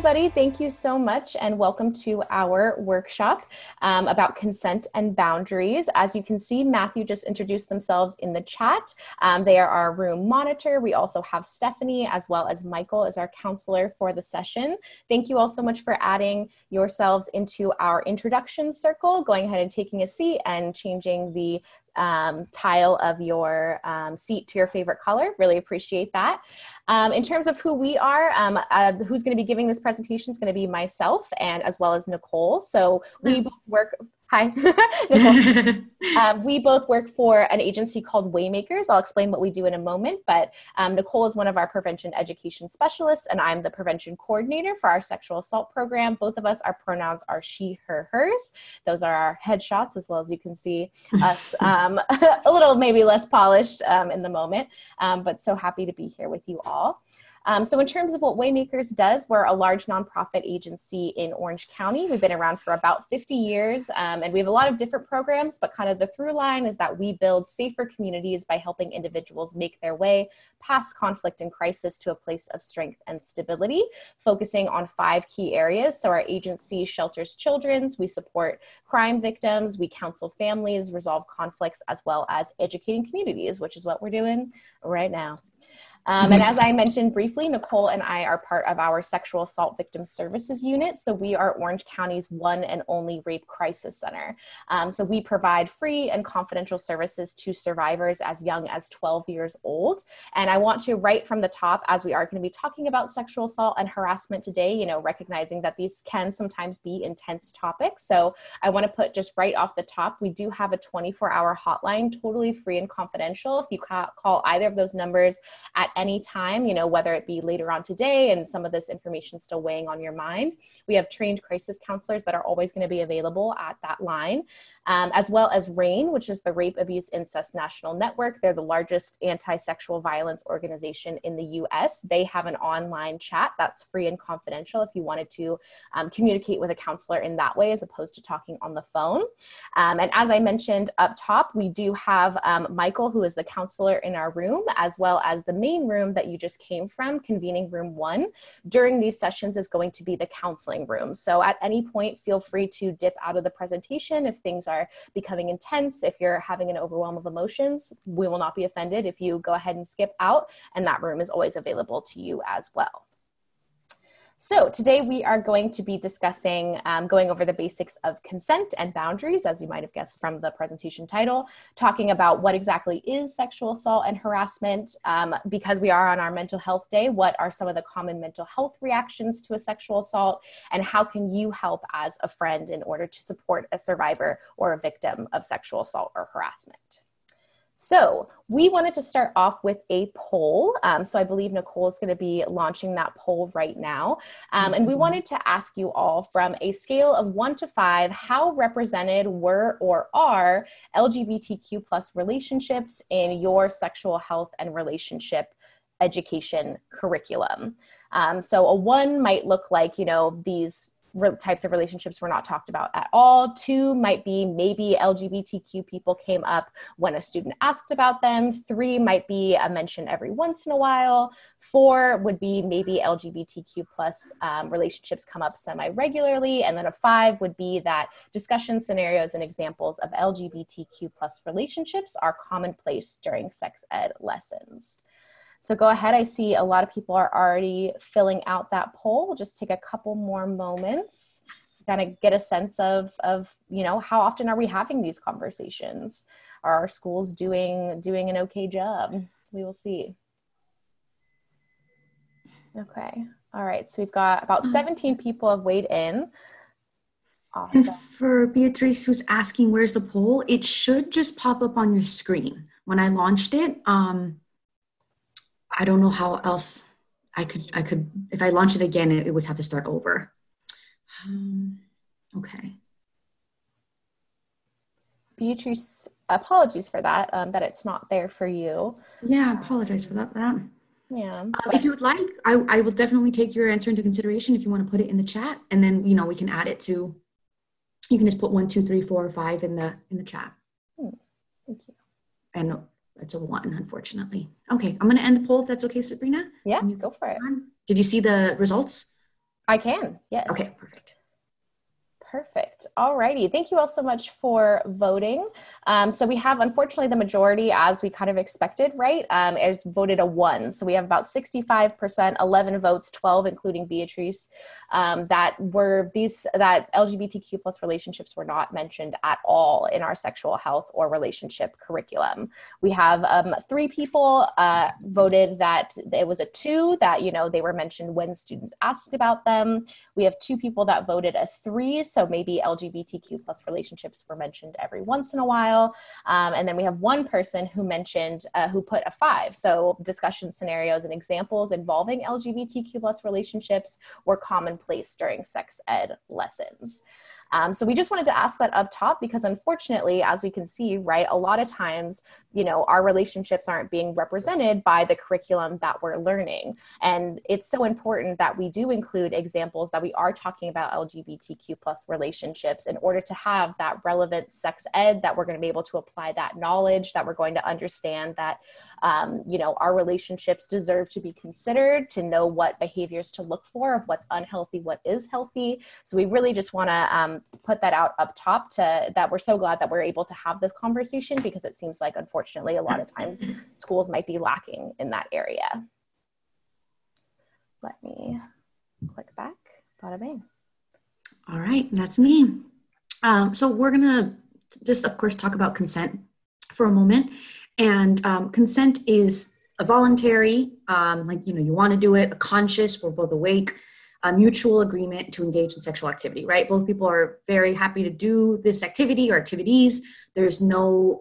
everybody. Thank you so much and welcome to our workshop about consent and boundaries. As you can see, Matthew just introduced themselves in the chat. They are our room monitor. We also have Stephanie as well as Michael as our counselor for the session. Thank you all so much for adding yourselves into our introduction circle, going ahead and taking a seat and changing the tile of your seat to your favorite color. Really appreciate that. In terms of who we are, who's going to be giving this presentation is going to be myself and as well as Nicole. So we both work, hi, Nicole. We both work for an agency called Waymakers. I'll explain what we do in a moment, but Nicole is one of our prevention education specialists and I'm the prevention coordinator for our sexual assault program. Both of us, our pronouns are she, her, hers. Those are our headshots, as well as you can see us a little maybe less polished in the moment, but so happy to be here with you all. So in terms of what Waymakers does, we're a large nonprofit agency in Orange County. We've been around for about 50 years, and we have a lot of different programs, but kind of the through line is that we build safer communities by helping individuals make their way past conflict and crisis to a place of strength and stability, focusing on 5 key areas. So our agency shelters children, we support crime victims, we counsel families, resolve conflicts, as well as educating communities, which is what we're doing right now. And as I mentioned briefly, Nicole and I are part of our Sexual Assault Victim Services Unit. So we are Orange County's one and only rape crisis center. So we provide free and confidential services to survivors as young as 12 years old. And I want to, right from the top, as we are going to be talking about sexual assault and harassment today, you know, recognizing that these can sometimes be intense topics. So I want to put just right off the top, we do have a 24-hour hotline, totally free and confidential. If you call either of those numbers at any time, you know, whether it be later on today and some of this information still weighing on your mind, we have trained crisis counselors that are always going to be available at that line, as well as RAIN, which is the Rape, Abuse, Incest National Network. They're the largest anti-sexual violence organization in the US. They have an online chat that's free and confidential if you wanted to communicate with a counselor in that way, as opposed to talking on the phone. And as I mentioned up top, we do have Michael, who is the counselor in our room, as well as the main room that you just came from, convening room 1, during these sessions is going to be the counseling room. So at any point, feel free to dip out of the presentation if things are becoming intense, if you're having an overwhelm of emotions. We will not be offended if you go ahead and skip out, and that room is always available to you as well. So today we are going to be discussing, going over the basics of consent and boundaries, as you might have guessed from the presentation title, talking about what exactly is sexual assault and harassment, because we are on our mental health day, what are some of the common mental health reactions to a sexual assault, and how can you help as a friend in order to support a survivor or a victim of sexual assault or harassment. So we wanted to start off with a poll. So I believe Nicole is going to be launching that poll right now. And we wanted to ask you all, from a scale of 1 to 5, how represented were or are LGBTQ plus relationships in your sexual health and relationship education curriculum? So a 1 might look like, you know, these types of relationships were not talked about at all. 2 might be maybe LGBTQ people came up when a student asked about them. 3 might be a mention every once in a while. 4 would be maybe LGBTQ plus relationships come up semi-regularly. And then a 5 would be that discussion scenarios and examples of LGBTQ plus relationships are commonplace during sex ed lessons. So go ahead. I see a lot of people are already filling out that poll. We'll just take a couple more moments to kind of get a sense of, you know, how often are we having these conversations? Are our schools doing an okay job? We will see. Okay. All right. So we've got about 17 people have weighed in. Awesome. And for Beatrice, who's asking, where's the poll? It should just pop up on your screen. When I launched it, I don't know how else I could, if I launch it again, it would have to start over. Okay. Beatrice, apologies for that, that it's not there for you. Yeah, I apologize for that. Yeah. If you would like, I will definitely take your answer into consideration if you want to put it in the chat, and then, you know, we can add it to, you can just put 1, 2, 3, 4, or 5 in the chat. Thank you. And it's a 1, unfortunately. Okay, I'm going to end the poll if that's okay, Sabrina. Yeah, go for it. Did you see the results? I can, Okay, yes. perfect. Perfect. All righty. Thank you all so much for voting. So we have, unfortunately, the majority, as we kind of expected, right, is voted a 1. So we have about 65%, 11 votes, 12, including Beatrice, that LGBTQ plus relationships were not mentioned at all in our sexual health or relationship curriculum. We have 3 people voted that it was a 2, that, they were mentioned when students asked about them. We have 2 people that voted a 3, so maybe LGBTQ plus relationships were mentioned every once in a while. And then we have 1 person who mentioned, who put a 5. So discussion scenarios and examples involving LGBTQ plus relationships were commonplace during sex ed lessons. So we just wanted to ask that up top, because unfortunately, as we can see, right, a lot of times, our relationships aren't being represented by the curriculum that we're learning. And it's so important that we do include examples that we are talking about LGBTQ plus relationships in order to have that relevant sex ed, that we're going to be able to apply that knowledge, that we're going to understand that, our relationships deserve to be considered, to know what behaviors to look for, of what's unhealthy, what is healthy. So we really just want to put that out up top, that we're so glad that we're able to have this conversation, because it seems like, unfortunately, a lot of times schools might be lacking in that area. Let me click back. Bada bing. All right, that's me. So we're gonna just, of course, talk about consent for a moment. And consent is a voluntary, you want to do it, a conscious, we're both awake, a mutual agreement to engage in sexual activity, right? Both people are very happy to do this activity or activities. There's no,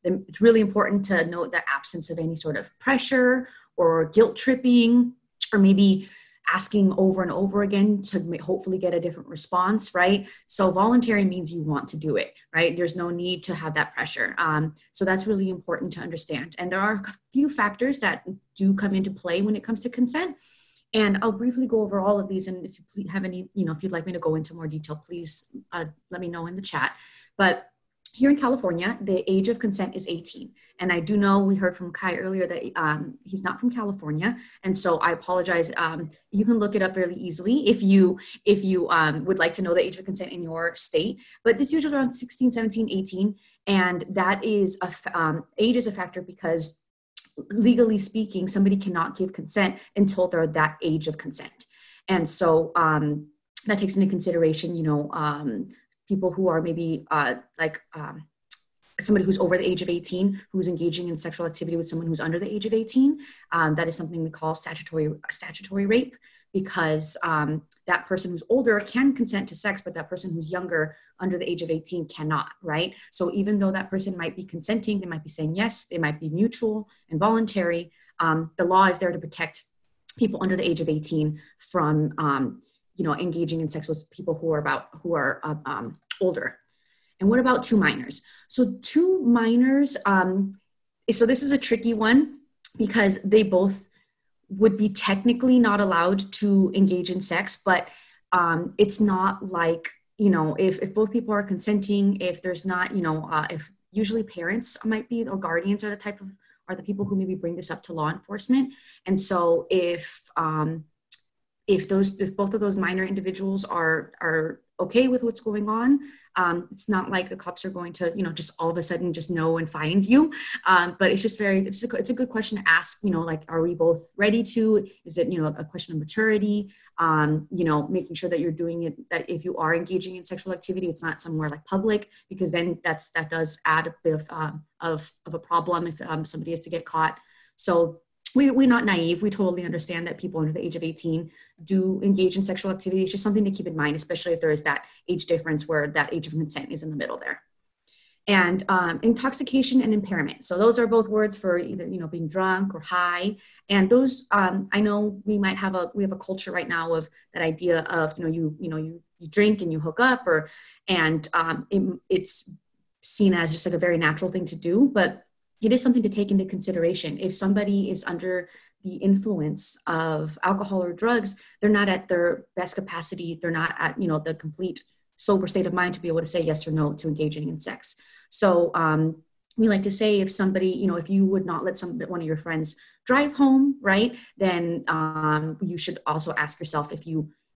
it's really important to note the absence of any sort of pressure or guilt tripping, or maybe asking over and over again to hopefully get a different response, right? So voluntary means you want to do it, right? There's no need to have that pressure. So that's really important to understand. And there are a few factors that do come into play when it comes to consent. And I'll briefly go over all of these. And if you have any, if you'd like me to go into more detail, please let me know in the chat. But here in California, the age of consent is 18. And I do know we heard from Kai earlier that he's not from California. And so I apologize. You can look it up fairly easily if you would like to know the age of consent in your state. But it's usually around 16, 17, 18. And that is, age is a factor because legally speaking, somebody cannot give consent until they're that age of consent. And so that takes into consideration, people who are maybe somebody who's over the age of 18, who's engaging in sexual activity with someone who's under the age of 18. That is something we call statutory rape, because that person who's older can consent to sex, but that person who's younger, under the age of 18, cannot, right? So even though that person might be consenting, they might be saying yes, they might be mutual and voluntary, the law is there to protect people under the age of 18 from engaging in sex with people who are older. And what about 2 minors? So 2 minors, so this is a tricky one, because they both would be technically not allowed to engage in sex, but it's not like, if both people are consenting, if there's not, if usually parents might be, or guardians are the people who maybe bring this up to law enforcement. And so if both of those minor individuals are okay with what's going on, it's not like the cops are going to, just all of a sudden just know and find you. But it's just it's a good question to ask, are we both ready to, is it, a question of maturity, making sure that you're doing it, that if you are engaging in sexual activity, it's not somewhere like public, because then that does add a bit of a problem if somebody is to get caught. So we're not naive. We totally understand that people under the age of 18 do engage in sexual activity. It's just something to keep in mind, especially if there is that age difference where that age of consent is in the middle there. And intoxication and impairment. So those are both words for either, being drunk or high. And those, I know we have a culture right now of that idea of, you drink and you hook up, it's seen as just like a very natural thing to do, but it is something to take into consideration. If somebody is under the influence of alcohol or drugs, they're not at their best capacity. They're not at, the complete sober state of mind to be able to say yes or no to engaging in sex. So we like to say, if somebody, if you would not let one of your friends drive home, right, then you should also ask yourself if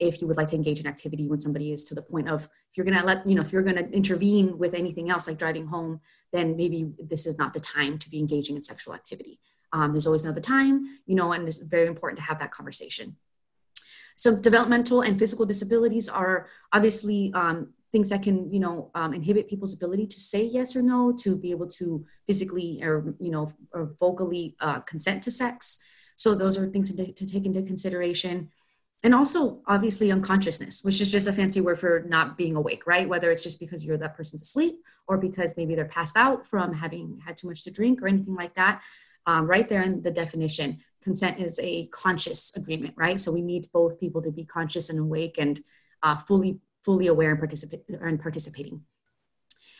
if you would like to engage in activity when somebody is to the point of, if you're going to let, if you're going to intervene with anything else like driving home, then maybe this is not the time to be engaging in sexual activity. There's always another time, and it's very important to have that conversation. So developmental and physical disabilities are obviously things that can, inhibit people's ability to say yes or no, to be able to physically or vocally consent to sex. So those are things to take into consideration. And also, obviously, unconsciousness, which is just a fancy word for not being awake, right? Whether it's just because that person's asleep or because maybe they're passed out from having had too much to drink or anything like that. Right there in the definition, consent is a conscious agreement, right? So we need both people to be conscious and awake and fully aware and participating.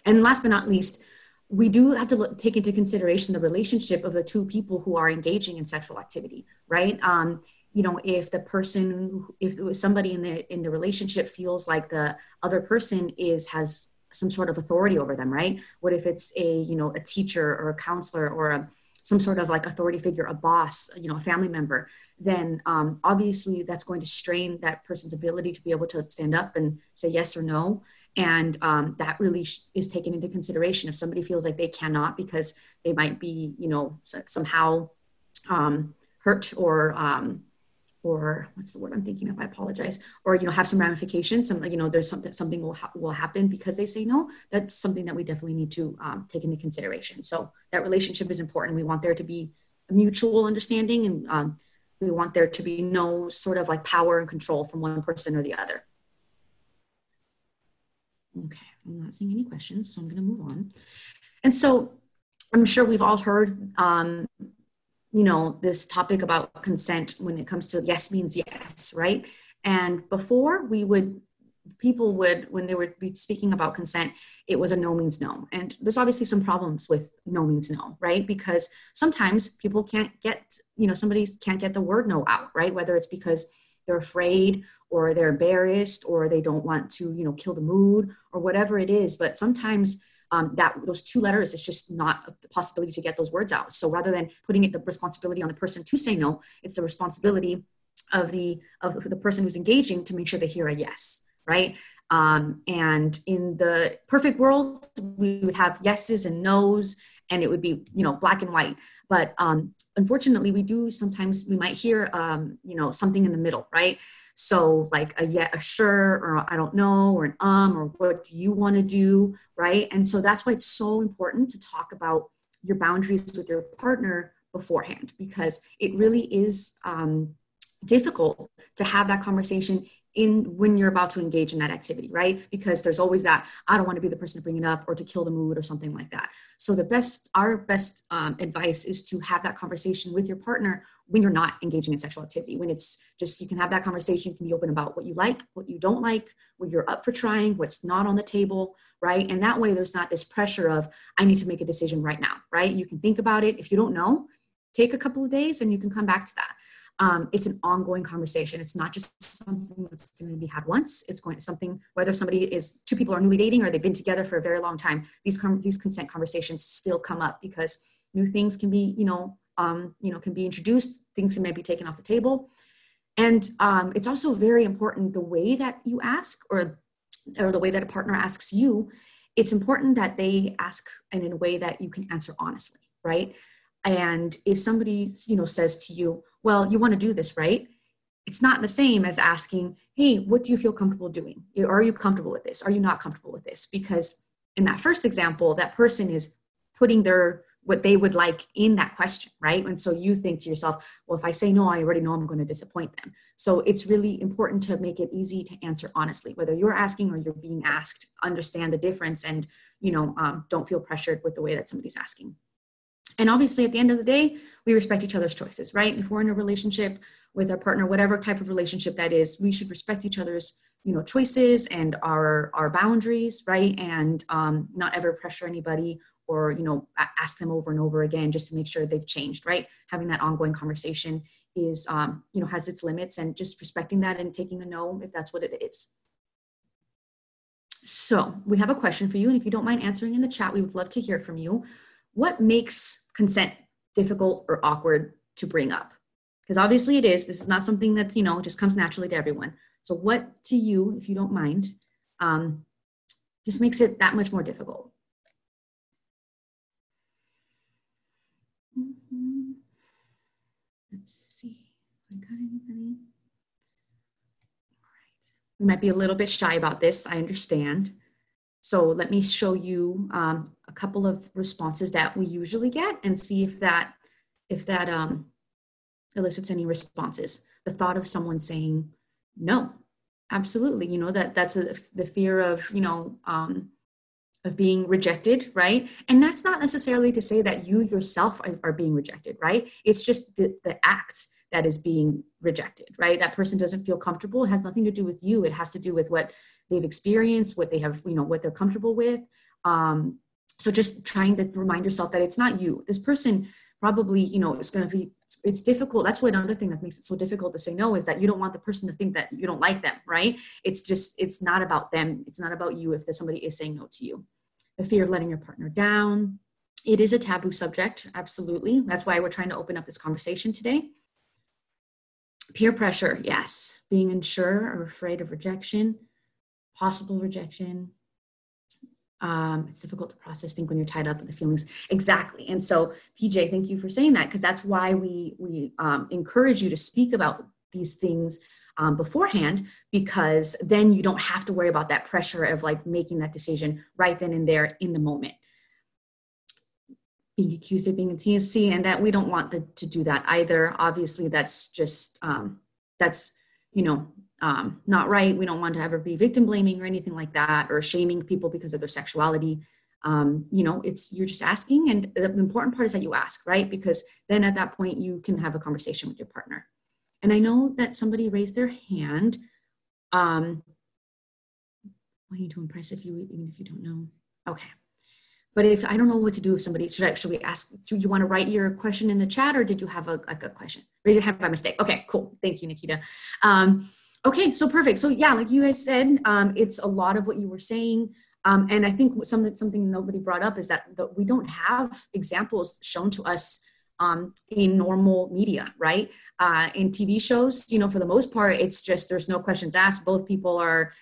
And last but not least, we do have to take into consideration the relationship of the two people who are engaging in sexual activity, right? If somebody in the relationship feels like the other person has some sort of authority over them, right? What if it's a teacher or a counselor or some sort of like authority figure, a boss, a family member, then obviously that's going to strain that person's ability to be able to stand up and say yes or no. And that really is taken into consideration. If somebody feels like they cannot because they might be, somehow hurt or what's the word I'm thinking of? I apologize. Or, have some ramifications, there's something will happen because they say no. That's something that we definitely need to take into consideration. So that relationship is important. We want there to be a mutual understanding, and we want there to be no sort of like power and control from one person or the other. Okay, I'm not seeing any questions, so I'm going to move on. And so I'm sure we've all heard this topic about consent when it comes to yes means yes, right? And before people would, when they would be speaking about consent, it was a no means no. And there's obviously some problems with no means no, right? Because sometimes people can't get, somebody can't get the word no out, right? Whether it's because they're afraid or they're embarrassed or they don't want to, kill the mood or whatever it is. But sometimes those two letters is just not the possibility to get those words out. So rather than putting the responsibility on the person to say no, it's the responsibility of the person who's engaging to make sure they hear a yes, right? And in the perfect world, we would have yeses and nos, and it would be, black and white. But unfortunately, we might hear, something in the middle, right? So like a sure, or I don't know, or an or what do you want to do, right? And so that's why it's so important to talk about your boundaries with your partner beforehand, because it really is difficult to have that conversation when you're about to engage in that activity, right? Because there's always that, I don't want to be the person to bring it up or to kill the mood or something like that. So our best advice is to have that conversation with your partner when you're not engaging in sexual activity, when it's just, you can have that conversation, you can be open about what you like, what you don't like, what you're up for trying, what's not on the table, right? And that way there's not this pressure of, I need to make a decision right now, right? You can think about it. If you don't know, take a couple of days and you can come back to that. It's an ongoing conversation. It's not just something that's going to be had once. It's going to something, whether two people are newly dating or they've been together for a very long time, these consent conversations still come up because new things can be, can be introduced, things can maybe be taken off the table. And it's also very important the way that you ask or the way that a partner asks you. It's important that they ask in a way that you can answer honestly, right? And if somebody, says to you, well, you want to do this, right? It's not the same as asking, hey, what do you feel comfortable doing? Are you comfortable with this? Are you not comfortable with this? Because in that first example, that person is putting what they would like in that question, right? And so you think to yourself, well, if I say no, I already know I'm going to disappoint them. So it's really important to make it easy to answer honestly, whether you're asking or you're being asked, understand the difference and, don't feel pressured with the way that somebody's asking. And obviously at the end of the day, we respect each other's choices, right? If we're in a relationship with our partner, whatever type of relationship that is, we should respect each other's, choices and our boundaries, right? And not ever pressure anybody or, ask them over and over again just to make sure they've changed, right? Having that ongoing conversation is, has its limits, and just respecting that and taking a no if that's what it is. So we have a question for you. And if you don't mind answering in the chat, we would love to hear from you. What makes consent difficult or awkward to bring up? Because obviously it is. This is not something that's, just comes naturally to everyone. So what to you, if you don't mind, just makes it that much more difficult? Let's see. I got anybody? All right. We might be a little bit shy about this. I understand. So let me show you a couple of responses that we usually get and see if that elicits any responses. The thought of someone saying no, absolutely. You know, that's the fear of, you know, of being rejected, right? And that's not necessarily to say that you yourself are being rejected, right? It's just the act that is being rejected, right? That person doesn't feel comfortable. It has nothing to do with you. It has to do with what they've experienced, what they have, you know, what they're comfortable with. So just trying to remind yourself that it's not you. This person probably, you know, it's going to be, it's difficult. That's what another thing that makes it so difficult to say no is that you don't want the person to think that you don't like them, right? It's just, it's not about them. It's not about you if there's somebody is saying no to you. The fear of letting your partner down. It is a taboo subject, absolutely. That's why we're trying to open up this conversation today. Peer pressure, yes. Being unsure or afraid of rejection, possible rejection. It's difficult to process, think when you're tied up in the feelings. Exactly. And so PJ, thank you for saying that, because that's why we encourage you to speak about these things beforehand, because then you don't have to worry about that pressure of like making that decision right then and there in the moment. Being accused of being a TSC, and that we don't want to do that either. Obviously, that's just, that's, you know, not right. We don't want to ever be victim blaming or anything like that, or shaming people because of their sexuality. You know, you're just asking. And the important part is that you ask, right? Because then at that point you can have a conversation with your partner. And I know that somebody raised their hand. Want you to impress even if you don't know. Okay. But if I don't know what to do with somebody, should we ask, do you want to write your question in the chat, or did you have a question? Raise your hand by mistake. Okay, cool. Thank you, Nikita. Okay, so perfect. So yeah, like you guys said, it's a lot of what you were saying. And I think something nobody brought up is that we don't have examples shown to us in normal media, right? In TV shows, you know, for the most part, it's just, there's no questions asked. Both people are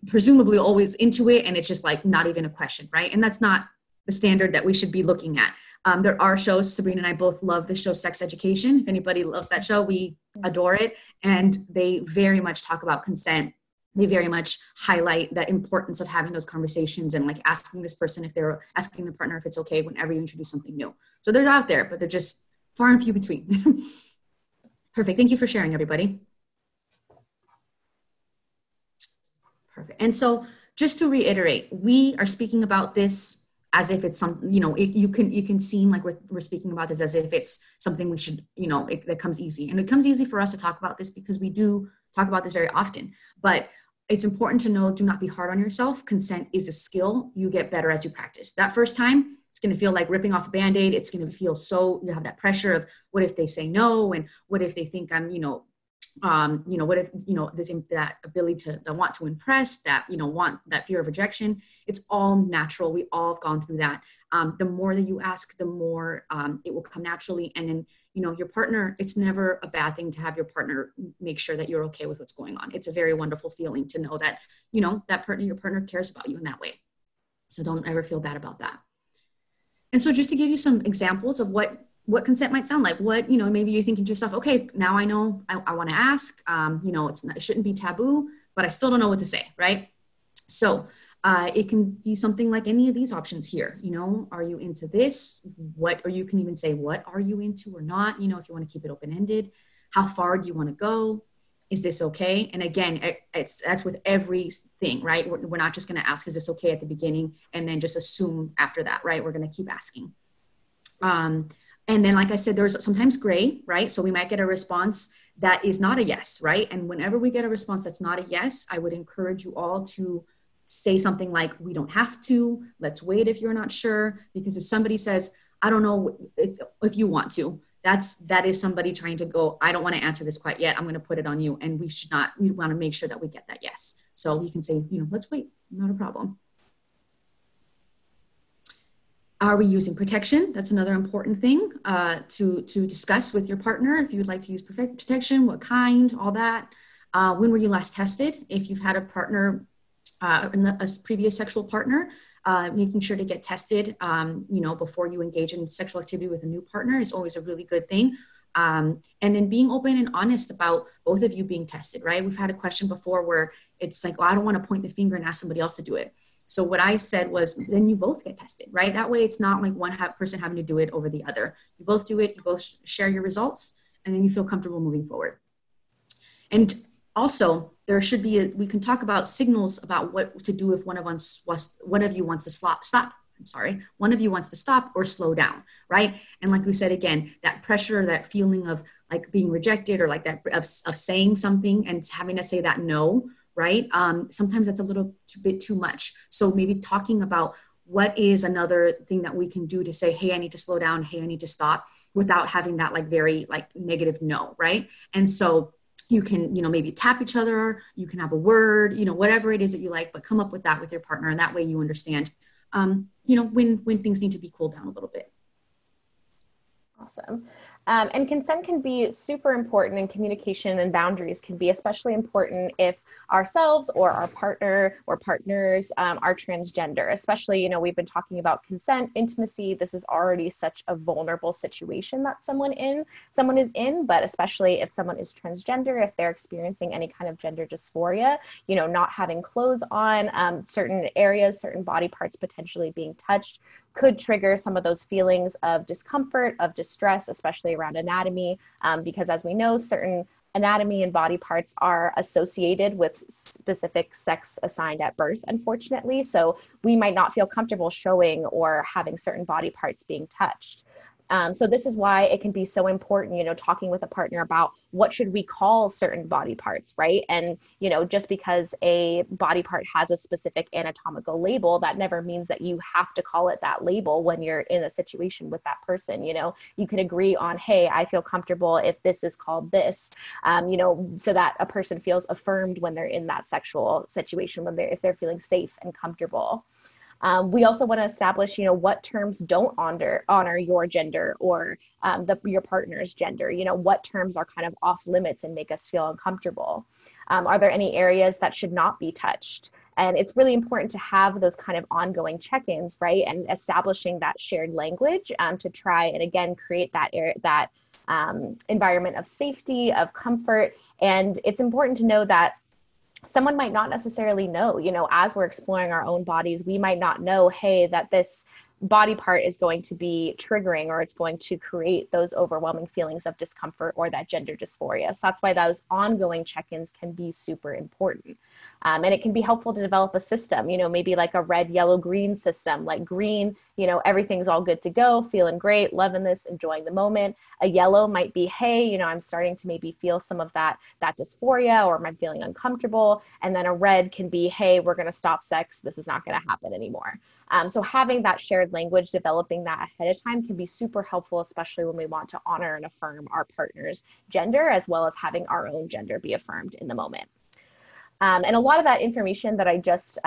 presumably always into it, and it's just like not even a question, right? And that's not the standard that we should be looking at. There are shows, Sabrina and I both love the show Sex Education. If anybody loves that show, we adore it. And they very much talk about consent. They very much highlight the importance of having those conversations and like asking this person if they're asking the partner if it's okay whenever you introduce something new. So they're out there, but they're just far and few between. Perfect. Thank you for sharing, everybody. Perfect. And so just to reiterate, we are speaking about this as if it's some, you know, you can seem like we're speaking about this as if it's something we should, you know, that comes easy. And it comes easy for us to talk about this because we do talk about this very often. But it's important to know, do not be hard on yourself. Consent is a skill. You get better as you practice. That first time, it's going to feel like ripping off a Band-Aid. It's going to feel so, you have that pressure of what if they say no? And what if they think I'm, what if, that ability to want to impress, that, want that fear of rejection. It's all natural. We all have gone through that. The more that you ask, the more it will come naturally. And then, your partner, it's never a bad thing to have your partner make sure that you're okay with what's going on. It's a very wonderful feeling to know that, your partner cares about you in that way. So don't ever feel bad about that. And so just to give you some examples of what consent might sound like, maybe you're thinking to yourself, okay, now I know I want to ask, it shouldn't be taboo, but I still don't know what to say, right? So it can be something like any of these options here, are you into this? Or you can even say, what are you into or not? If you want to keep it open-ended, how far do you want to go? Is this okay? And again, that's with everything, right? We're not just going to ask, is this okay at the beginning? And then just assume after that, right? We're going to keep asking. And then, like I said, there's sometimes gray, right? So we might get a response that is not a yes, right? And whenever we get a response that's not a yes, I would encourage you all to say something like, we don't have to, let's wait if you're not sure. Because if somebody says, I don't know if you want to, that is somebody trying to go, I don't want to answer this quite yet. I'm going to put it on you. And we want to make sure that we get that yes. So you can say, let's wait, not a problem. Are we using protection? That's another important thing to discuss with your partner. If you would like to use protection, what kind, all that. When were you last tested? If you've had a partner, a previous sexual partner, making sure to get tested, before you engage in sexual activity with a new partner is always a really good thing. And then being open and honest about both of you being tested, right? We've had a question before where it's like, oh, I don't want to point the finger and ask somebody else to do it. So what I said was, then you both get tested, right? That way it's not like one person having to do it over the other. You both do it, you both share your results, and then you feel comfortable moving forward. And also, there should be, we can talk about signals about what to do if one of you wants to stop. One of you wants to stop or slow down, right? And like we said, again, that pressure, that feeling of like being rejected or like that of saying something and having to say that no, right? Sometimes that's a little bit too much. So maybe talking about what is another thing that we can do to say, hey, I need to slow down. Hey, I need to stop, without having that like very like negative no, right? And so you can, maybe tap each other, you can have a word, whatever it is that you like, but come up with that with your partner. And that way you understand, when things need to be cooled down a little bit. Awesome. And consent can be super important, and communication and boundaries can be especially important if ourselves or our partner or partners are transgender. Especially, we've been talking about consent, intimacy. This is already such a vulnerable situation that someone is in, but especially if someone is transgender, if they're experiencing any kind of gender dysphoria, not having clothes on, certain areas, certain body parts potentially being touched, could trigger some of those feelings of discomfort, of distress, especially around anatomy, because as we know, certain anatomy and body parts are associated with specific sex assigned at birth, unfortunately. So we might not feel comfortable showing or having certain body parts being touched. So this is why it can be so important, talking with a partner about what should we call certain body parts, right? And, just because a body part has a specific anatomical label, that never means that you have to call it that label when you're in a situation with that person. You can agree on, hey, I feel comfortable if this is called this, so that a person feels affirmed when they're in that sexual situation, if they're feeling safe and comfortable. We also want to establish, what terms don't honor your gender or your partner's gender. What terms are kind of off limits and make us feel uncomfortable. Are there any areas that should not be touched? And it's really important to have those kind of ongoing check-ins, right? And establishing that shared language to try and again create that environment of safety, of comfort. And it's important to know that someone might not necessarily know, as we're exploring our own bodies, we might not know, hey, that this body part is going to be triggering, or it's going to create those overwhelming feelings of discomfort or that gender dysphoria. So that's why those ongoing check-ins can be super important. And it can be helpful to develop a system, maybe like a red, yellow, green system. Like green, everything's all good to go, feeling great, loving this, enjoying the moment. A yellow might be, hey, I'm starting to maybe feel some of that dysphoria, or I'm feeling uncomfortable. And then a red can be, hey, we're going to stop sex. This is not going to happen anymore. So having that shared language, developing that ahead of time can be super helpful, especially when we want to honor and affirm our partner's gender, as well as having our own gender be affirmed in the moment. And a lot of that information that I just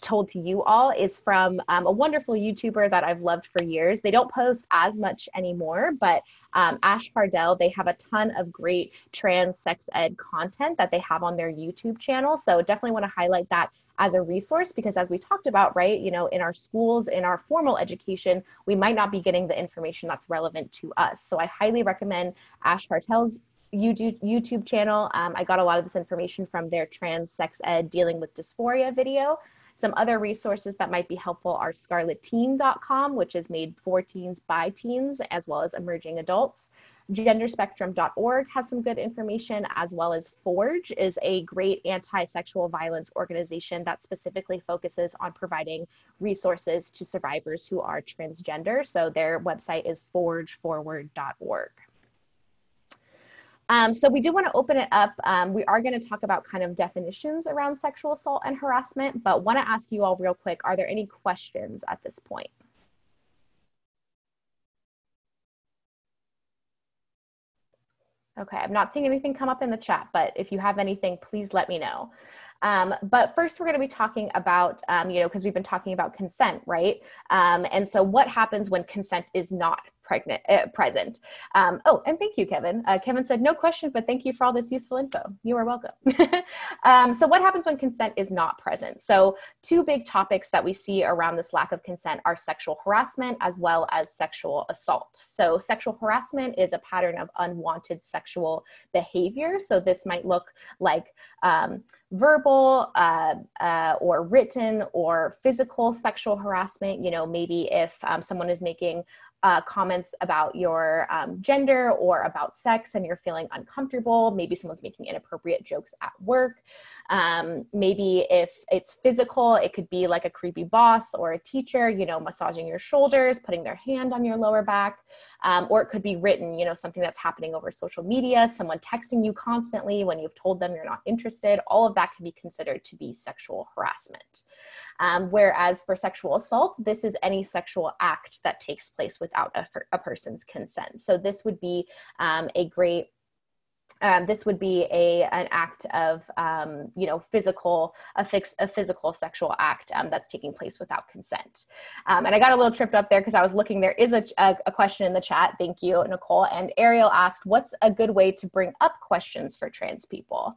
told to you all is from a wonderful YouTuber that I've loved for years. They don't post as much anymore, but Ash Hardell, they have a ton of great trans sex ed content that they have on their YouTube channel. So definitely want to highlight that as a resource, because as we talked about, right, in our schools, in our formal education, we might not be getting the information that's relevant to us. So I highly recommend Ash Hardell's YouTube channel. I got a lot of this information from their trans sex ed dealing with dysphoria video. Some other resources that might be helpful are scarletteen.com, which is made for teens by teens, as well as emerging adults. Genderspectrum.org has some good information, as well as Forge is a great anti-sexual violence organization that specifically focuses on providing resources to survivors who are transgender. So their website is forgeforward.org. So we do want to open it up. We are going to talk about kind of definitions around sexual assault and harassment, but want to ask you all real quick, are there any questions at this point? Okay, I'm not seeing anything come up in the chat, but if you have anything, please let me know. But first we're going to be talking about, because we've been talking about consent, right? And so what happens when consent is not present. Oh, and thank you, Kevin. Kevin said, no question, but thank you for all this useful info. You are welcome. So what happens when consent is not present? So two big topics that we see around this lack of consent are sexual harassment as well as sexual assault. So sexual harassment is a pattern of unwanted sexual behavior. So this might look like verbal or written or physical sexual harassment. You know, maybe if someone is making comments about your gender or about sex and you're feeling uncomfortable, maybe someone's making inappropriate jokes at work. Maybe if it's physical, it could be like a creepy boss or a teacher, you know, massaging your shoulders, putting their hand on your lower back, or it could be written, you know, something that's happening over social media, someone texting you constantly when you've told them you're not interested. All of that can be considered to be sexual harassment. Whereas for sexual assault, this is any sexual act that takes place without a person's consent. So this would be an act of, you know, a physical sexual act that's taking place without consent. And I got a little tripped up there because I was looking, there is a question in the chat. Thank you, Nicole. And Ariel asked, what's a good way to bring up questions for trans people?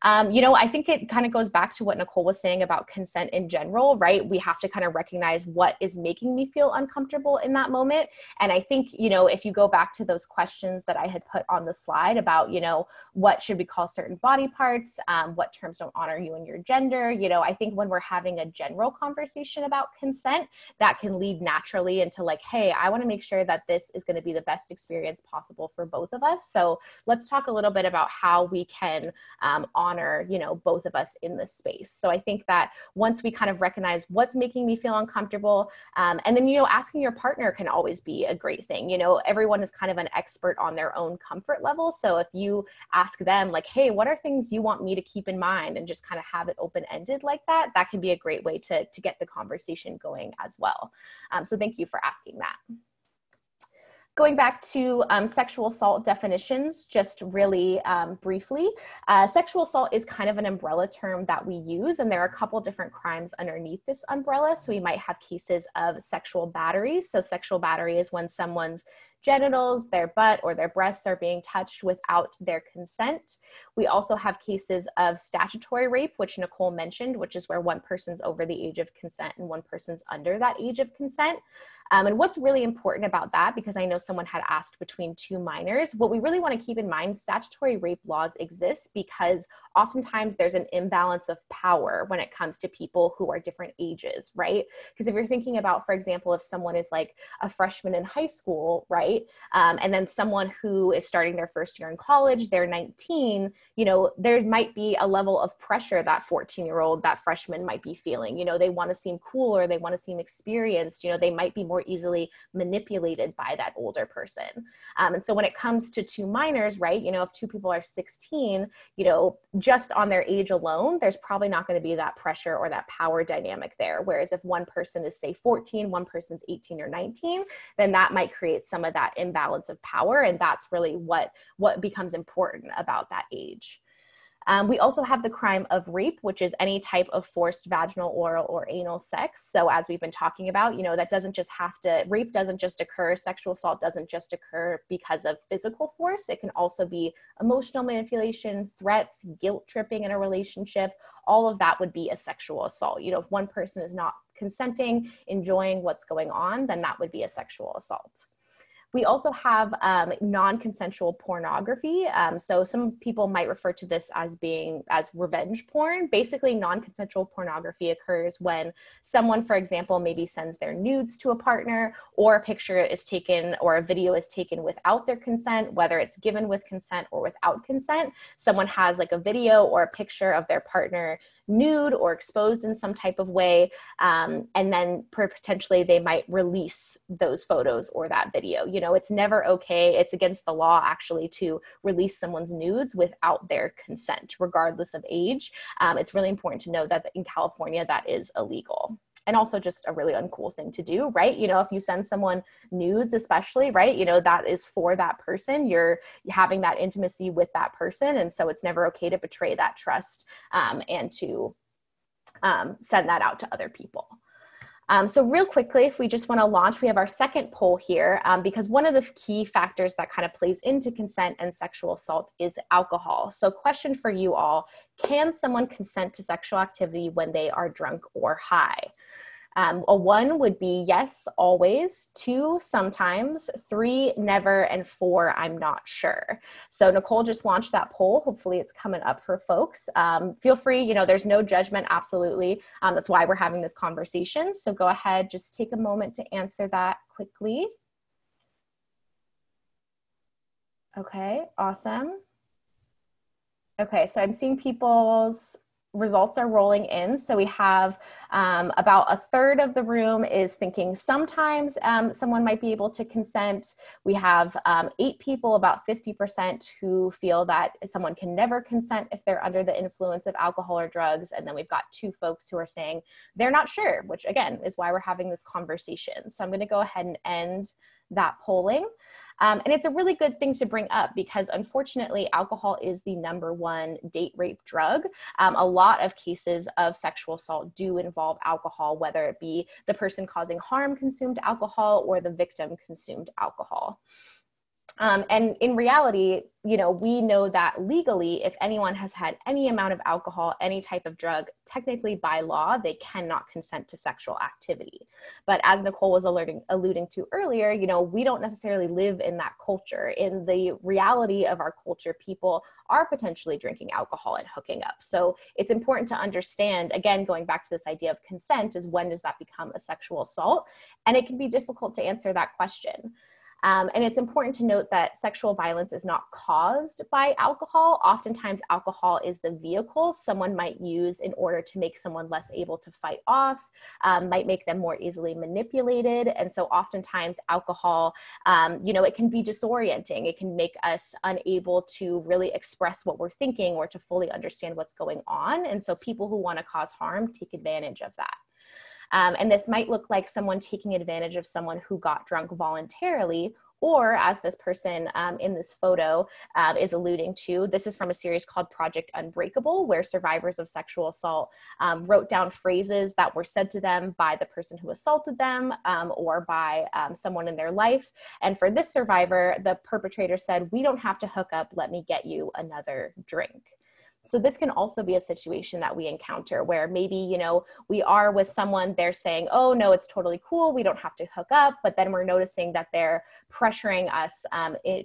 You know, I think it kind of goes back to what Nicole was saying about consent in general, right? We have to kind of recognize what is making me feel uncomfortable in that moment. And I think, you know, if you go back to those questions that I had put on the slide about, you know, what should we call certain body parts, what terms don't honor you and your gender, you know, I think when we're having a general conversation about consent, that can lead naturally into like, hey, I want to make sure that this is going to be the best experience possible for both of us. So let's talk a little bit about how we can honor, you know, both of us in this space. So I think that once we kind of recognize what's making me feel uncomfortable, and then, you know, asking your partner can always be a great thing. You know, everyone is kind of an expert on their own comfort level. So if you ask them like, hey, what are things you want me to keep in mind, and just kind of have it open-ended like that, that can be a great way to get the conversation going as well. So thank you for asking that. Going back to sexual assault definitions, just really briefly, sexual assault is kind of an umbrella term that we use, and there are a couple different crimes underneath this umbrella. So we might have cases of sexual battery. So sexual battery is when someone's genitals, their butt, or their breasts are being touched without their consent. We also have cases of statutory rape, which Nicole mentioned, which is where one person's over the age of consent and one person's under that age of consent. And what's really important about that, because I know someone had asked between two minors, what we really want to keep in mind, statutory rape laws exist because oftentimes there's an imbalance of power when it comes to people who are different ages, right? Because if you're thinking about, for example, if someone is like a freshman in high school, right? And then someone who is starting their first year in college, they're 19, you know, there might be a level of pressure that 14-year-old, that freshman might be feeling. You know, they want to seem cool or they want to seem experienced. You know, they might be more easily manipulated by that older person. And so when it comes to two minors, right, you know, if two people are 16, you know, just on their age alone, there's probably not going to be that pressure or that power dynamic there. Whereas if one person is, say, 14, one person's 18 or 19, then that might create some of that imbalance of power. And that's really what becomes important about that age. We also have the crime of rape, which is any type of forced vaginal, oral, or anal sex. So as we've been talking about, you know, that doesn't just have to, rape doesn't just occur, sexual assault doesn't just occur because of physical force. It can also be emotional manipulation, threats, guilt tripping in a relationship. All of that would be a sexual assault. You know, if one person is not consenting, enjoying what's going on, then that would be a sexual assault. We also have non-consensual pornography. So some people might refer to this as revenge porn. Basically, non-consensual pornography occurs when someone, for example, maybe sends their nudes to a partner, or a picture is taken or a video is taken without their consent, whether it's given with consent or without consent. Someone has like a video or a picture of their partner nude or exposed in some type of way, and then potentially they might release those photos or that video. You know, it's never okay. It's against the law actually to release someone's nudes without their consent, regardless of age. It's really important to know that in California that is illegal. And also just a really uncool thing to do, right? You know, if you send someone nudes, especially, right, you know, that is for that person. You're having that intimacy with that person. And so it's never okay to betray that trust and to send that out to other people. So real quickly, if we just want to launch, we have our second poll here, because one of the key factors that kind of plays into consent and sexual assault is alcohol. So question for you all, can someone consent to sexual activity when they are drunk or high? A 1 would be yes, always. 2, sometimes. 3, never. And 4, I'm not sure. So Nicole just launched that poll. Hopefully it's coming up for folks. Feel free, there's no judgment, absolutely. That's why we're having this conversation. So go ahead, just take a moment to answer that quickly. Okay, awesome. Okay, so I'm seeing people's results are rolling in. So we have about a third of the room is thinking sometimes someone might be able to consent. We have 8 people, about 50%, who feel that someone can never consent if they're under the influence of alcohol or drugs. And then we've got 2 folks who are saying they're not sure, which again is why we're having this conversation. So I'm going to go ahead and end that polling. And it's a really good thing to bring up because unfortunately, alcohol is the #1 date rape drug. A lot of cases of sexual assault do involve alcohol, whether it be the person causing harm consumed alcohol or the victim consumed alcohol. And in reality, we know that legally, if anyone has had any amount of alcohol, any type of drug, technically by law, they cannot consent to sexual activity. But as Nicole was alluding to earlier, we don't necessarily live in that culture. In the reality of our culture, people are potentially drinking alcohol and hooking up. So it's important to understand, again, going back to this idea of consent, is when does that become a sexual assault? And it can be difficult to answer that question. And it's important to note that sexual violence is not caused by alcohol. Oftentimes, alcohol is the vehicle someone might use in order to make someone less able to fight off, might make them more easily manipulated. And so oftentimes alcohol, it can be disorienting. It can make us unable to really express what we're thinking or to fully understand what's going on. And so people who want to cause harm take advantage of that. And this might look like someone taking advantage of someone who got drunk voluntarily, or as this person in this photo is alluding to, this is from a series called Project Unbreakable, where survivors of sexual assault wrote down phrases that were said to them by the person who assaulted them or by someone in their life. And for this survivor, the perpetrator said, "We don't have to hook up, let me get you another drink." So this can also be a situation that we encounter where maybe, we are with someone, they're saying, "Oh no, it's totally cool, we don't have to hook up," but then we're noticing that they're pressuring us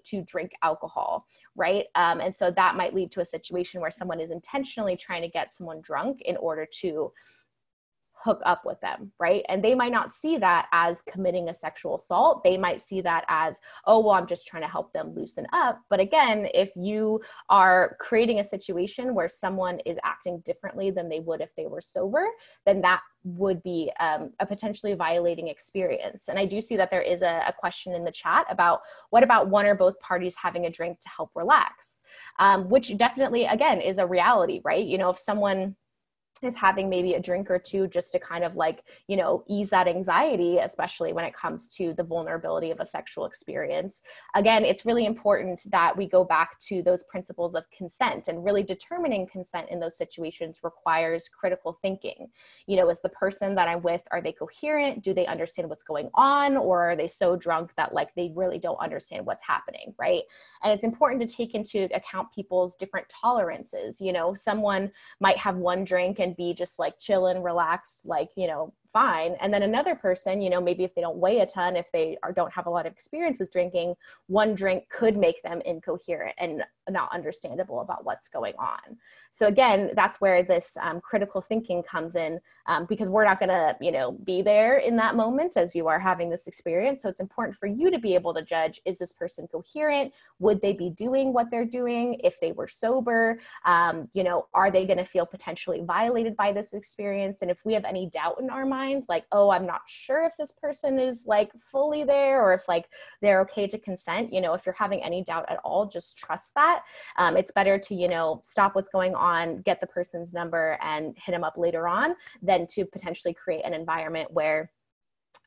to drink alcohol, right? And so that might lead to a situation where someone is intentionally trying to get someone drunk in order to hook up with them, right? And they might not see that as committing a sexual assault. They might see that as, "Oh, well, I'm just trying to help them loosen up." But again, if you are creating a situation where someone is acting differently than they would if they were sober, then that would be a potentially violating experience. And I do see that there is a question in the chat about what about one or both parties having a drink to help relax, which definitely, again, is a reality, right? If someone is having maybe a drink or two just to kind of ease that anxiety, especially when it comes to the vulnerability of a sexual experience. Again, it's really important that we go back to those principles of consent, and really determining consent in those situations requires critical thinking. Is the person that I'm with, are they coherent? Do they understand what's going on? Or are they so drunk that they really don't understand what's happening, right? And it's important to take into account people's different tolerances. Someone might have one drink and be just chilling, relaxed, fine. And then another person, maybe if they don't weigh a ton, if they don't have a lot of experience with drinking, one drink could make them incoherent and not understandable about what's going on. So again, that's where this critical thinking comes in, because we're not going to, be there in that moment as you are having this experience. So it's important for you to be able to judge, is this person coherent? Would they be doing what they're doing if they were sober? Are they going to feel potentially violated by this experience? And if we have any doubt in our mind, "Oh, I'm not sure if this person is fully there, or if they're okay to consent," if you're having any doubt at all, just trust that. It's better to, stop what's going on, get the person's number and hit them up later on, than to potentially create an environment where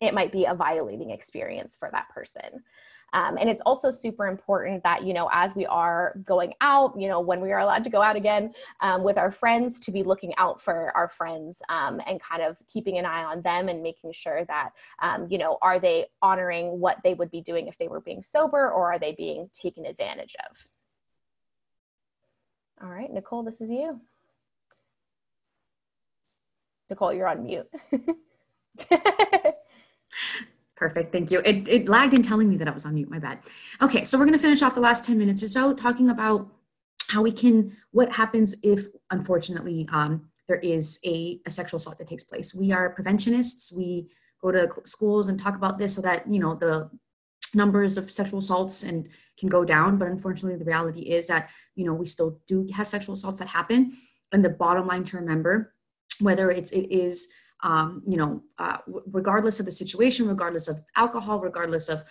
it might be a violating experience for that person. And it's also super important that, you know, as we are going out, you know, when we are allowed to go out again with our friends, to be looking out for our friends and kind of keeping an eye on them and making sure that, you know, are they honoring what they would be doing if they were being sober, or are they being taken advantage of? All right, Nicole, this is you. Nicole, you're on mute. Perfect. Thank you. It lagged in telling me that I was on mute. My bad. Okay. So we're going to finish off the last 10 minutes or so talking about how we can, what happens if, unfortunately, there is a sexual assault that takes place. We are preventionists. We go to schools and talk about this so that, you know, the numbers of sexual assaults and can go down. But unfortunately, the reality is that, you know, we still do have sexual assaults that happen. And the bottom line to remember, whether it is you know, regardless of the situation, regardless of alcohol, regardless of,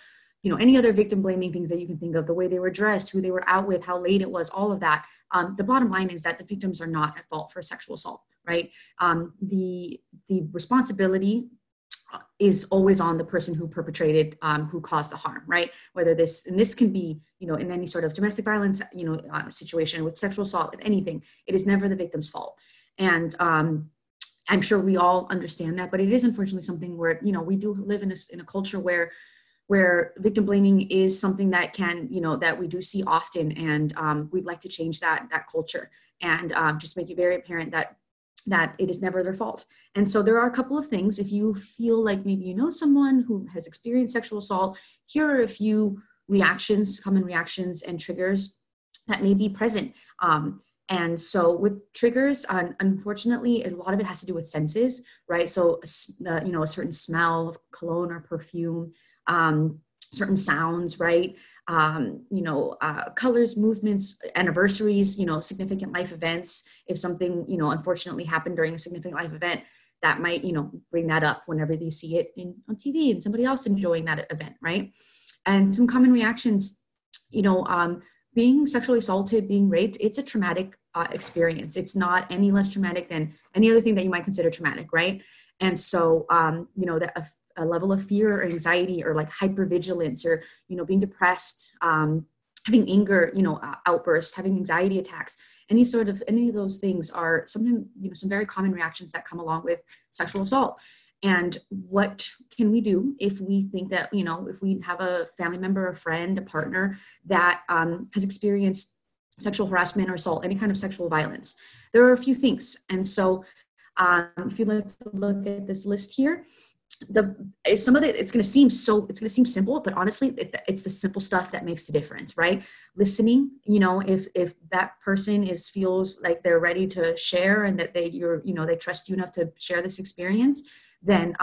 you know, any other victim blaming things that you can think of, the way they were dressed, who they were out with, how late it was, all of that. The bottom line is that the victims are not at fault for sexual assault, right? The responsibility is always on the person who perpetrated, who caused the harm, right? Whether this, and this can be, you know, in any sort of domestic violence, you know, situation with sexual assault, with anything, it is never the victim's fault. And, I'm sure we all understand that, but it is unfortunately something where, you know, we do live in a culture where victim blaming is something that can, you know, that we do see often. And we'd like to change that culture and just make it very apparent that it is never their fault. And so there are a couple of things. If you feel like maybe you know someone who has experienced sexual assault, here are a few reactions, common reactions and triggers that may be present. And so with triggers, unfortunately, a lot of it has to do with senses, right? So, you know, a certain smell of cologne or perfume, certain sounds, right? You know, colors, movements, anniversaries, you know, significant life events. If something, you know, unfortunately happened during a significant life event, that might, you know, bring that up whenever they see it on TV and somebody else enjoying that event, right? And some common reactions, you know, being sexually assaulted, being raped, it's a traumatic experience. It's not any less traumatic than any other thing that you might consider traumatic, right? And so, you know, that a level of fear or anxiety or like hypervigilance or, you know, being depressed, having anger, you know, outbursts, having anxiety attacks, any of those things are something, you know, some very common reactions that come along with sexual assault. And what can we do if we think that, you know, if we have a family member, a friend, a partner that has experienced sexual harassment or assault, any kind of sexual violence? There are a few things. And so if you'd like to look at this list here, some of it, it's going to seem simple, but honestly, it's the simple stuff that makes the difference, right? Listening, you know, if that person feels like they're ready to share and that they trust you enough to share this experience, then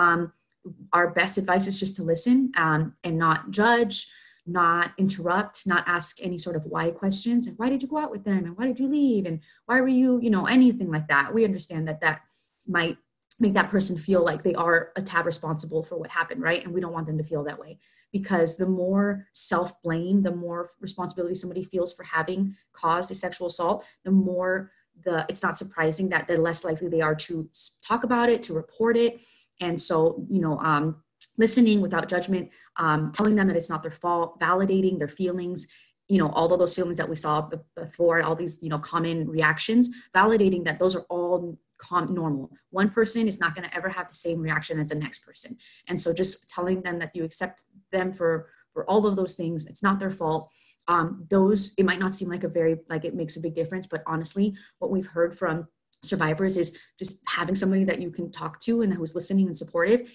our best advice is just to listen and not judge, not interrupt, not ask any sort of why questions. And why did you go out with them? And why did you leave? And why were you, you know, anything like that. We understand that might make that person feel like they are a tad responsible for what happened, right? And we don't want them to feel that way, because the more self-blame, the more responsibility somebody feels for having caused a sexual assault, the more it's not surprising that the less likely they are to talk about it, to report it. And so, you know, listening without judgment, telling them that it's not their fault, validating their feelings, you know, all of those feelings that we saw before, all these, you know, common reactions, validating that those are all normal. One person is not going to ever have the same reaction as the next person. And so just telling them that you accept them for all of those things, it's not their fault. It might not seem like it makes a big difference, but honestly, what we've heard from survivors is just having somebody that you can talk to and who's listening and supportive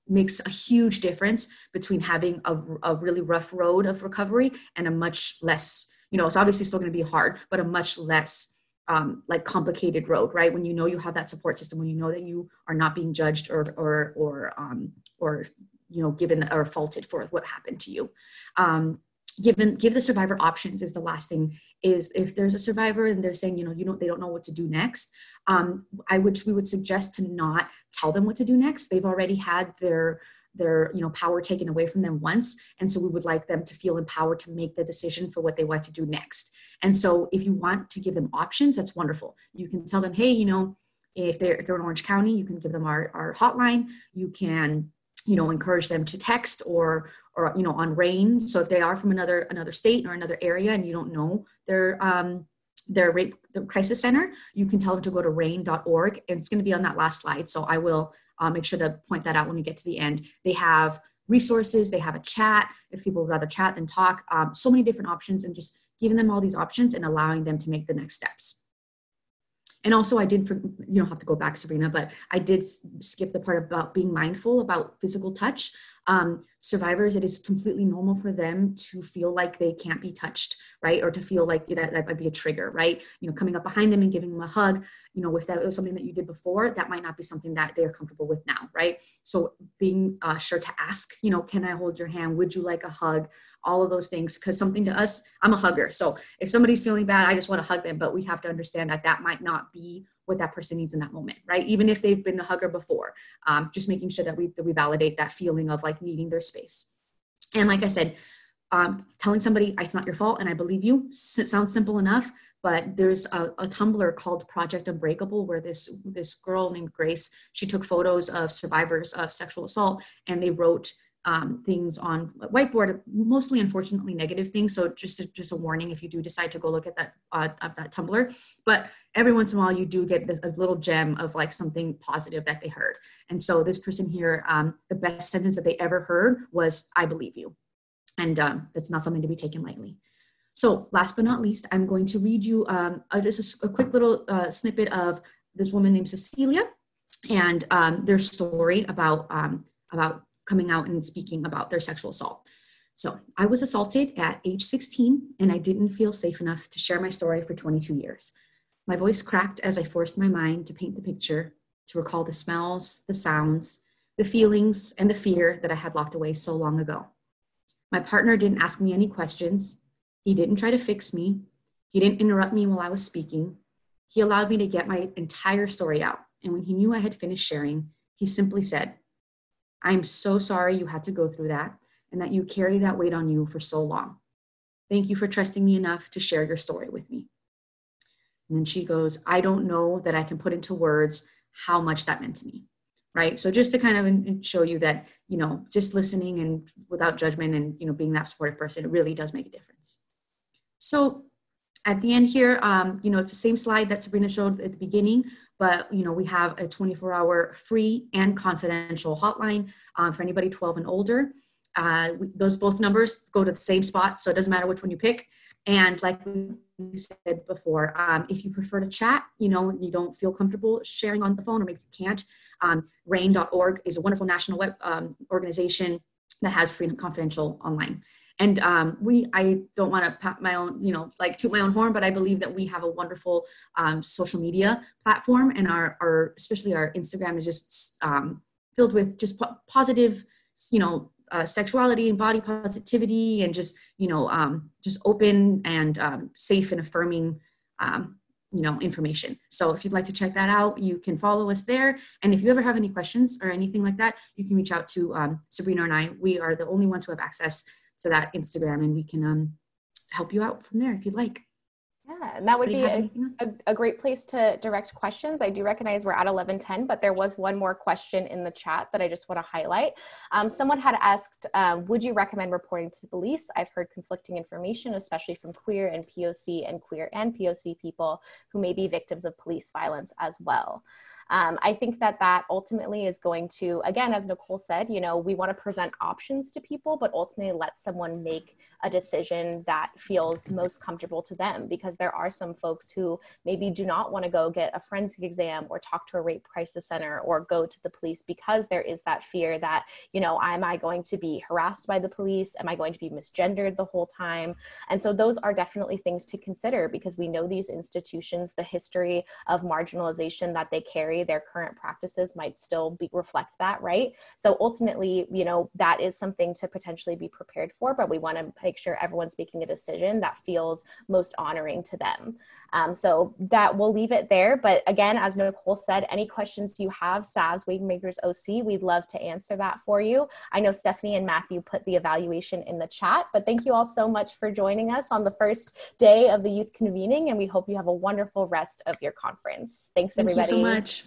makes a huge difference between having a really rough road of recovery and a much less, you know, it's obviously still going to be hard, but a much less like complicated road, right? When you know you have that support system, when you know that you are not being judged or you know, given or faulted for what happened to you. Give the survivor options is the last thing. Is if there's a survivor and they're saying, you know, they don't know what to do next, we would suggest to not tell them what to do next. They've already had their you know, power taken away from them once. And so we would like them to feel empowered to make the decision for what they want to do next. And so if you want to give them options, that's wonderful. You can tell them, hey, you know, if they're in Orange County, you can give them our hotline. You can encourage them to text or on RAIN. So if they are from another state or another area and you don't know their rape the crisis center, you can tell them to go to rain.org, and it's going to be on that last slide. So I will make sure to point that out when we get to the end. They have resources, they have a chat if people would rather chat than talk, so many different options, and just giving them all these options and allowing them to make the next steps. And also you don't have to go back, Sabrina, but I did skip the part about being mindful about physical touch. Survivors, it is completely normal for them to feel like they can't be touched, right? Or to feel like that might be a trigger, right? Coming up behind them and giving them a hug, if that was something that you did before, that might not be something that they are comfortable with now, right? So being sure to ask, can I hold your hand? Would you like a hug? All of those things, because something to us, I'm a hugger. So if somebody's feeling bad, I just want to hug them, but we have to understand that might not be what that person needs in that moment, right? Even if they've been a hugger before, just making sure that we validate that feeling of like needing their space. And like I said, telling somebody it's not your fault and I believe you sounds simple enough, but there's a Tumblr called Project Unbreakable where this girl named Grace, she took photos of survivors of sexual assault and they wrote things on a whiteboard, mostly unfortunately negative things. So just a warning if you do decide to go look at that Tumblr. But every once in a while you do get a little gem of like something positive that they heard. And so this person here, the best sentence that they ever heard was, "I believe you." And that's not something to be taken lightly. So last but not least, I'm going to read you just a quick little snippet of this woman named Cecilia and their story about coming out and speaking about their sexual assault. So I was assaulted at age 16 and I didn't feel safe enough to share my story for 22 years. My voice cracked as I forced my mind to paint the picture, to recall the smells, the sounds, the feelings, and the fear that I had locked away so long ago. My partner didn't ask me any questions. He didn't try to fix me. He didn't interrupt me while I was speaking. He allowed me to get my entire story out. And when he knew I had finished sharing, he simply said, "I'm so sorry you had to go through that and that you carry that weight on you for so long. Thank you for trusting me enough to share your story with me." And then she goes, "I don't know that I can put into words how much that meant to me," right? So just to kind of show you that, just listening and without judgment and, being that supportive person, it really does make a difference. So at the end here, it's the same slide that Sabrina showed at the beginning, but, we have a 24-hour free and confidential hotline for anybody 12 and older. Those both numbers go to the same spot, so it doesn't matter which one you pick. And like we said before, if you prefer to chat, you don't feel comfortable sharing on the phone, or maybe you can't, rain.org is a wonderful national web organization that has free and confidential online. And I don't want to pat my own, toot my own horn, but I believe that we have a wonderful social media platform, and our especially our Instagram is just filled with just positive, sexuality and body positivity, and just open and safe and affirming, information. So if you'd like to check that out, you can follow us there. And if you ever have any questions or anything like that, you can reach out to Sabrina and I. We are the only ones who have access to that Instagram, and we can help you out from there if you'd like. Yeah, and that would be a great place to direct questions. I do recognize we're at 11:10, but there was one more question in the chat that I just want to highlight. Someone had asked, would you recommend reporting to the police? I've heard conflicting information, especially from queer and POC people who may be victims of police violence as well. I think that ultimately is going to, again, as Nicole said, we want to present options to people, but ultimately let someone make a decision that feels most comfortable to them, because there are some folks who maybe do not want to go get a forensic exam or talk to a rape crisis center or go to the police, because there is that fear that, am I going to be harassed by the police? Am I going to be misgendered the whole time? And so those are definitely things to consider, because we know these institutions, the history of marginalization that they carry, their current practices might still reflect that, right? So ultimately, that is something to potentially be prepared for, but we want to make sure everyone's making a decision that feels most honoring to them. So that we'll leave it there. But again, as Nicole said, any questions you have, SAVS Waymakers OC, we'd love to answer that for you. I know Stephanie and Matthew put the evaluation in the chat, but thank you all so much for joining us on the first day of the youth convening, and we hope you have a wonderful rest of your conference. Thanks, everybody. Thank you so much.